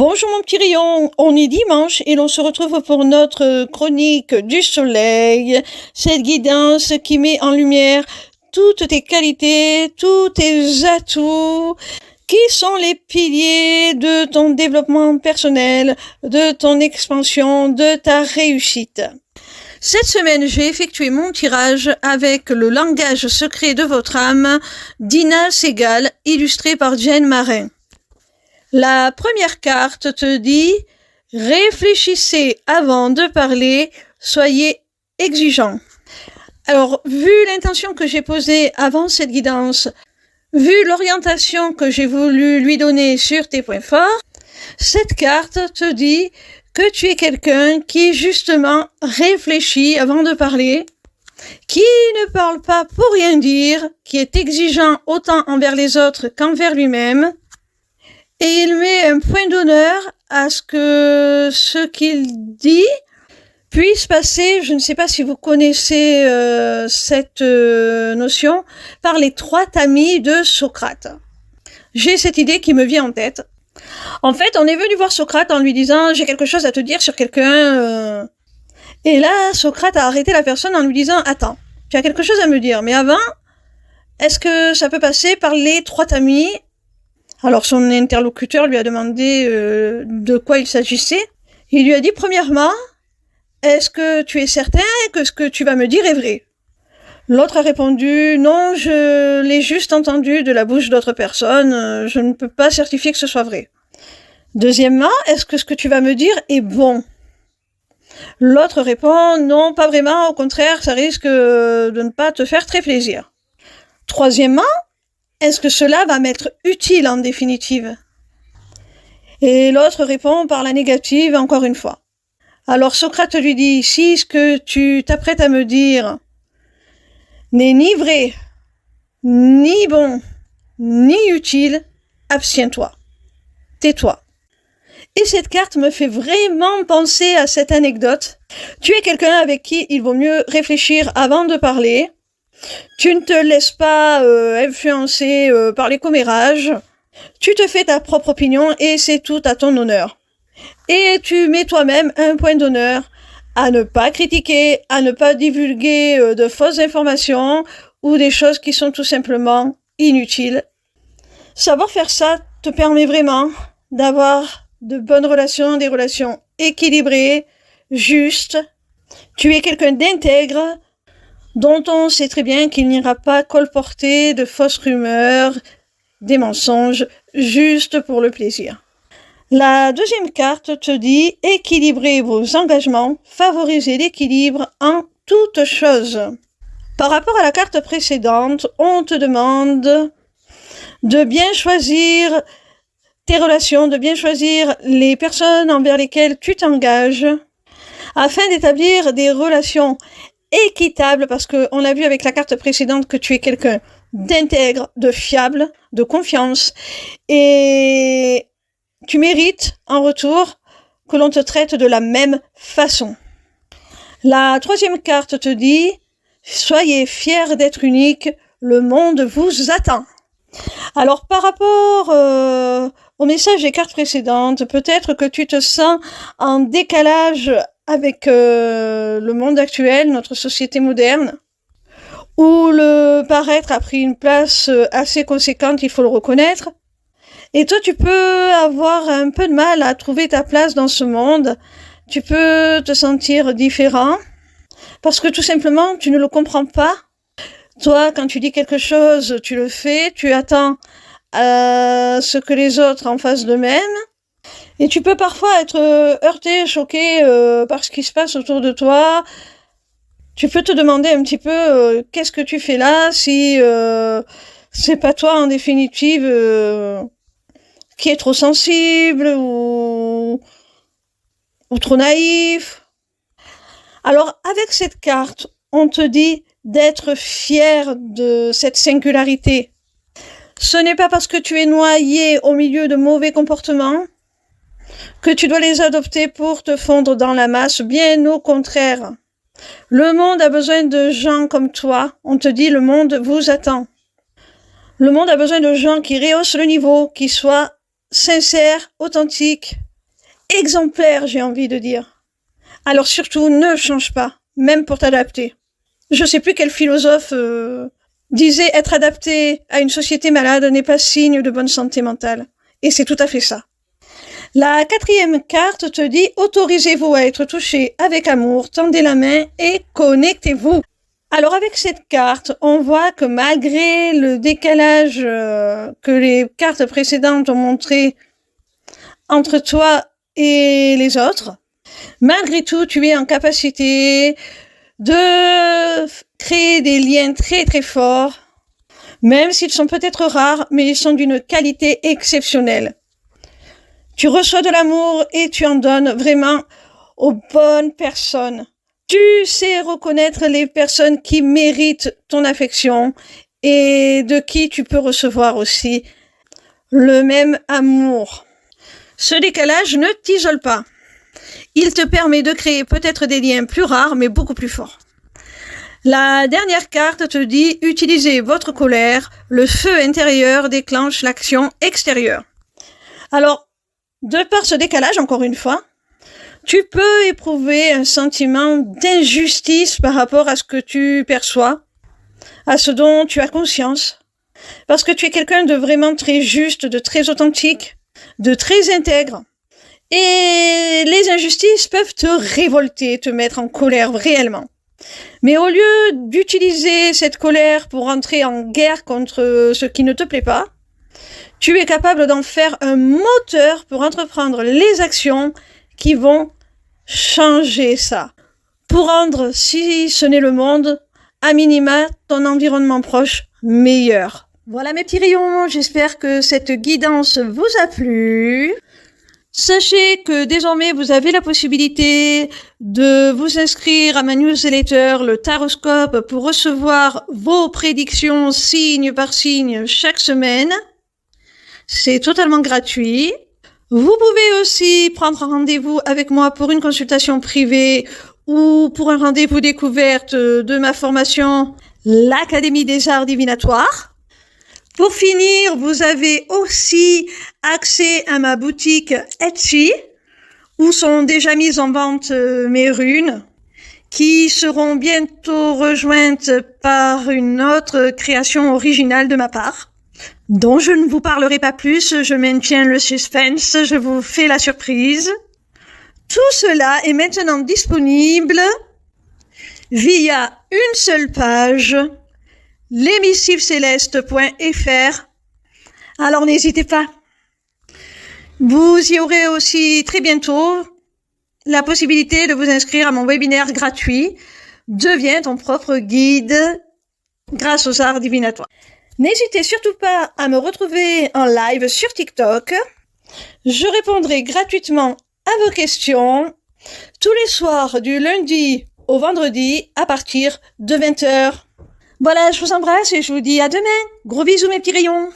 Bonjour mon petit rayon, on est dimanche et l'on se retrouve pour notre chronique du soleil, cette guidance qui met en lumière toutes tes qualités, tous tes atouts, qui sont les piliers de ton développement personnel, de ton expansion, de ta réussite. Cette semaine, j'ai effectué mon tirage avec le langage secret de votre âme d'Ina Segal, illustré par Jen Marin. La première carte te dit « Réfléchissez avant de parler, soyez exigeant ». Alors, vu l'intention que j'ai posée avant cette guidance, vu l'orientation que j'ai voulu lui donner sur tes points forts, cette carte te dit que tu es quelqu'un qui, justement, réfléchit avant de parler, qui ne parle pas pour rien dire, qui est exigeant autant envers les autres qu'envers lui-même, et il met un point d'honneur à ce qu'il dit puisse passer, je ne sais pas si vous connaissez cette notion, par les 3 tamis de Socrate. J'ai cette idée qui me vient en tête. En fait, on est venu voir Socrate en lui disant « J'ai quelque chose à te dire sur quelqu'un. » Et là, Socrate a arrêté la personne en lui disant « Attends, tu as quelque chose à me dire, mais avant, est-ce que ça peut passer par les 3 tamis ?» Alors son interlocuteur lui a demandé de quoi il s'agissait. Il lui a dit premièrement, est-ce que tu es certain que ce que tu vas me dire est vrai? L'autre a répondu, non, je l'ai juste entendu de la bouche d'autres personnes, je ne peux pas certifier que ce soit vrai. Deuxièmement, est-ce que ce que tu vas me dire est bon? L'autre répond, non, pas vraiment, au contraire, ça risque de ne pas te faire très plaisir. Troisièmement, est-ce que cela va m'être utile en définitive? Et l'autre répond par la négative encore une fois. Alors Socrate lui dit, si ce que tu t'apprêtes à me dire n'est ni vrai, ni bon, ni utile, abstiens-toi. Tais-toi. Et cette carte me fait vraiment penser à cette anecdote. Tu es quelqu'un avec qui il vaut mieux réfléchir avant de parler. Tu ne te laisses pas influencer par les commérages. Tu te fais ta propre opinion et c'est tout à ton honneur. Et tu mets toi-même un point d'honneur à ne pas critiquer, à ne pas divulguer de fausses informations ou des choses qui sont tout simplement inutiles. Savoir faire ça te permet vraiment d'avoir de bonnes relations, des relations équilibrées, justes. Tu es quelqu'un d'intègre, dont on sait très bien qu'il n'ira pas colporter de fausses rumeurs, des mensonges, juste pour le plaisir. La deuxième carte te dit « Équilibrez vos engagements, favorisez l'équilibre en toutes choses ». Par rapport à la carte précédente, on te demande de bien choisir tes relations, de bien choisir les personnes envers lesquelles tu t'engages, afin d'établir des relations équitable parce que on a vu avec la carte précédente que tu es quelqu'un d'intègre, de fiable, de confiance et tu mérites en retour que l'on te traite de la même façon. La troisième carte te dit « Soyez fiers d'être unique, le monde vous attend ». Alors par rapport au message des cartes précédentes, peut-être que tu te sens en décalage avec le monde actuel, notre société moderne, où le paraître a pris une place assez conséquente, il faut le reconnaître. Et toi, tu peux avoir un peu de mal à trouver ta place dans ce monde. Tu peux te sentir différent, parce que tout simplement, tu ne le comprends pas. Toi, quand tu dis quelque chose, tu le fais, tu attends à ce que les autres en fassent de même. Et tu peux parfois être heurté, choqué par ce qui se passe autour de toi. Tu peux te demander un petit peu qu'est-ce que tu fais là si c'est pas toi en définitive qui est trop sensible ou trop naïf. Alors avec cette carte, on te dit d'être fier de cette singularité. Ce n'est pas parce que tu es noyé au milieu de mauvais comportements que tu dois les adopter pour te fondre dans la masse, bien au contraire. Le monde a besoin de gens comme toi. On te dit, le monde vous attend. Le monde a besoin de gens qui rehaussent le niveau, qui soient sincères, authentiques, exemplaire, j'ai envie de dire. Alors surtout, ne change pas, même pour t'adapter. Je sais plus quel philosophe disait être adapté à une société malade n'est pas signe de bonne santé mentale. Et c'est tout à fait ça. La 4e carte te dit « Autorisez-vous à être touché avec amour, tendez la main et connectez-vous ». Alors avec cette carte, on voit que malgré le décalage que les cartes précédentes ont montré entre toi et les autres, malgré tout, tu es en capacité de créer des liens très très forts, même s'ils sont peut-être rares, mais ils sont d'une qualité exceptionnelle. Tu reçois de l'amour et tu en donnes vraiment aux bonnes personnes. Tu sais reconnaître les personnes qui méritent ton affection et de qui tu peux recevoir aussi le même amour. Ce décalage ne t'isole pas. Il te permet de créer peut-être des liens plus rares mais beaucoup plus forts. La dernière carte te dit « Utilisez votre colère, le feu intérieur déclenche l'action extérieure ». Alors, de par ce décalage, encore une fois, tu peux éprouver un sentiment d'injustice par rapport à ce que tu perçois, à ce dont tu as conscience, parce que tu es quelqu'un de vraiment très juste, de très authentique, de très intègre. Et les injustices peuvent te révolter, te mettre en colère réellement. Mais au lieu d'utiliser cette colère pour entrer en guerre contre ce qui ne te plaît pas, tu es capable d'en faire un moteur pour entreprendre les actions qui vont changer ça. Pour rendre, si ce n'est le monde, à minima, ton environnement proche meilleur. Voilà mes petits rayons, j'espère que cette guidance vous a plu. Sachez que désormais vous avez la possibilité de vous inscrire à ma newsletter, le Taroscope, pour recevoir vos prédictions signe par signe chaque semaine. C'est totalement gratuit. Vous pouvez aussi prendre un rendez-vous avec moi pour une consultation privée ou pour un rendez-vous découverte de ma formation, l'Académie des Arts Divinatoires. Pour finir, vous avez aussi accès à ma boutique Etsy, où sont déjà mises en vente mes runes, qui seront bientôt rejointes par une autre création originale de ma part, dont je ne vous parlerai pas plus, je maintiens le suspense, je vous fais la surprise. Tout cela est maintenant disponible via une seule page, l'émissivecéleste.fr. Alors n'hésitez pas. Vous y aurez aussi très bientôt la possibilité de vous inscrire à mon webinaire gratuit « Deviens ton propre guide grâce aux arts divinatoires ». N'hésitez surtout pas à me retrouver en live sur TikTok. Je répondrai gratuitement à vos questions tous les soirs du lundi au vendredi à partir de 20h. Voilà, je vous embrasse et je vous dis à demain. Gros bisous mes petits rayons.